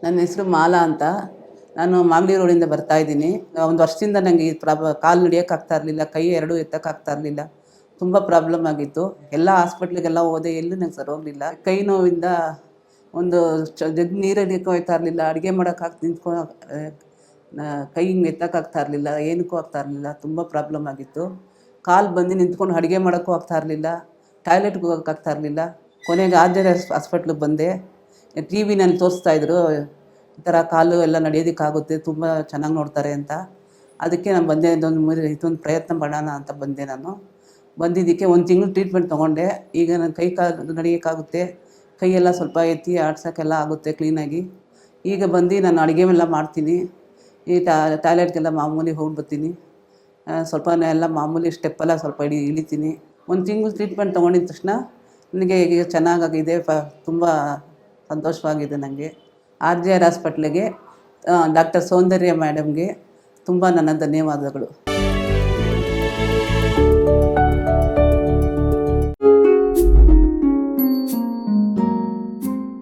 ನನ್ನ ಹೆಸರು ಮಾಲಾ ಅಂತ. ನಾನು ಮಾಗಡಿ ರೋಡಿಂದ ಬರ್ತಾಯಿದ್ದೀನಿ. ಒಂದು ವರ್ಷದಿಂದ ನನಗೆ ಈ ಕಾಲು ನಡೆಯೋಕ್ಕಾಗ್ತಾ ಇರಲಿಲ್ಲ, ಕೈ ಎರಡೂ ಎತ್ತೋಕ್ಕಾಗ್ತಾ ಇರಲಿಲ್ಲ. ತುಂಬ ಪ್ರಾಬ್ಲಮ್ ಆಗಿತ್ತು. ಎಲ್ಲ ಹಾಸ್ಪಿಟ್ಲಿಗೆಲ್ಲ ಹೋದೆ, ಎಲ್ಲೂ ನಂಗೆ ಸರಿ ಹೋಗಲಿಲ್ಲ. ಕೈ ನೋವಿಂದ ಒಂದು ಜಗ್ ನೀರು ಹಿಡಿಯೋಕ್ಕೂ ಹೋಗ್ತಾ ಇರಲಿಲ್ಲ, ಅಡುಗೆ ಕೈ ಹಿಂಗೆ ಎತ್ತೋಕ್ಕಾಗ್ತಾ ಇರಲಿಲ್ಲ, ಏನಕ್ಕೂ ಆಗ್ತಾ ಇರಲಿಲ್ಲ. ತುಂಬ ಪ್ರಾಬ್ಲಮ್ ಆಗಿತ್ತು. ಕಾಲು ಬಂದು ನಿಂತ್ಕೊಂಡು ಅಡುಗೆ ಮಾಡೋಕ್ಕೂ ಆಗ್ತಾ ಇರಲಿಲ್ಲ, ಟಾಯ್ಲೆಟ್ಗೆ ಹೋಗೋಕ್ಕಾಗ್ತಾ ಇರಲಿಲ್ಲ. ಕೊನೆಗೆ ಆರ್ಜೆ ಹಾಸ್ಪಿಟ್ಲಿಗೆ ಬಂದೆ. ಟಿ ವಿನಲ್ಲಿ ತೋರಿಸ್ತಾಯಿದ್ರು, ಈ ಥರ ಕಾಲು ಎಲ್ಲ ನಡೆಯೋದಕ್ಕಾಗುತ್ತೆ, ತುಂಬ ಚೆನ್ನಾಗಿ ನೋಡ್ತಾರೆ ಅಂತ. ಅದಕ್ಕೆ ನಾನು ಬಂದೆ. ಇದೊಂದು ಪ್ರಯತ್ನ ಮಾಡೋಣ ಅಂತ ಬಂದೆ. ನಾನು ಬಂದಿದ್ದಕ್ಕೆ 1 ತಿಂಗಳು ಟ್ರೀಟ್ಮೆಂಟ್ ತೊಗೊಂಡೆ. ಈಗ ನನ್ನ ಕೈ ಕಾಲು ನಡೆಯೋಕ್ಕಾಗುತ್ತೆ, ಕೈಯೆಲ್ಲ ಸ್ವಲ್ಪ ಎತ್ತಿ ಆಡ್ಸೋಕ್ಕೆಲ್ಲ ಆಗುತ್ತೆ ಕ್ಲೀನಾಗಿ. ಈಗ ಬಂದು ನಾನು ಅಡುಗೆ ಎಲ್ಲ ಮಾಡ್ತೀನಿ, ಈ ಟಾಯ್ಲೆಟ್ಗೆಲ್ಲ ಮಾಮೂಲಿ ಹೋಗಿ ಬರ್ತೀನಿ. ಸ್ವಲ್ಪ ಎಲ್ಲ ಮಾಮೂಲಿ ಸ್ಟೆಪ್ಪೆಲ್ಲ ಸ್ವಲ್ಪ ಇಳಿತೀನಿ. 1 ತಿಂಗಳು ಟ್ರೀಟ್ಮೆಂಟ್ ತೊಗೊಂಡಿದ್ದ ತಕ್ಷಣ ನನಗೆ ಈಗ ಚೆನ್ನಾಗಾಗಿದೆ. ತುಂಬ ಸಂತೋಷವಾಗಿದೆ ನನಗೆ. RJR ಹಾಸ್ಪಿಟ್ಲಿಗೆ ಡಾಕ್ಟರ್ ಸೌಂದರ್ಯ ಮೇಡಮ್ಗೆ ತುಂಬ ನನ್ನ ಧನ್ಯವಾದಗಳು.